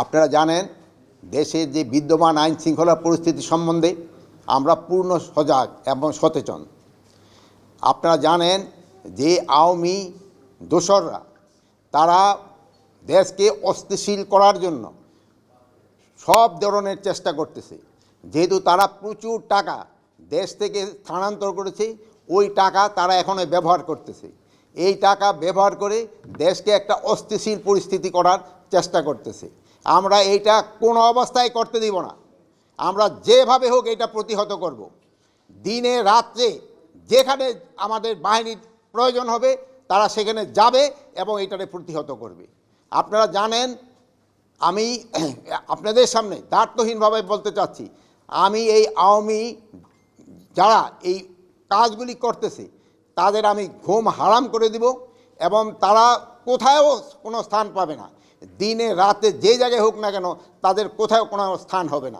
আপনারা জানেন দেশের যে বিদ্যমান আইন শৃঙ্খলা পরিস্থিতি সম্বন্ধে আমরা পূর্ণ সজাগ এবং সচেতন। আপনারা জানেন যে আওয়ামী দোসররা তারা দেশকে অস্থিতিশীল করার জন্য সব ধরনের চেষ্টা করতেছে। যেহেতু তারা প্রচুর টাকা দেশ থেকে স্থানান্তর করেছে, ওই টাকা তারা এখনো ব্যবহার করতেছে। এই টাকা ব্যবহার করে দেশকে একটা অস্থিতিশীল পরিস্থিতি করার চেষ্টা করতেছে। আমরা এইটা কোনো অবস্থায় করতে দিব না। আমরা যেভাবে হোক এটা প্রতিহত করব। দিনে রাত্রে যেখানে আমাদের বাহিনীর প্রয়োজন হবে তারা সেখানে যাবে এবং এটাকে প্রতিহত করবে। আপনারা জানেন, আমি আপনাদের সামনে দ্বার্থহীনভাবে বলতে চাচ্ছি, আমি এই আওয়ামী যারা এই কাজগুলি করতেছে তাদের আমি ঘুম হারাম করে দিব এবং তারা কোথাও কোনো স্থান পাবে না। দিনে রাতে যে জায়গায় হোক না কেন তাদের কোথাও কোনো স্থান হবে না।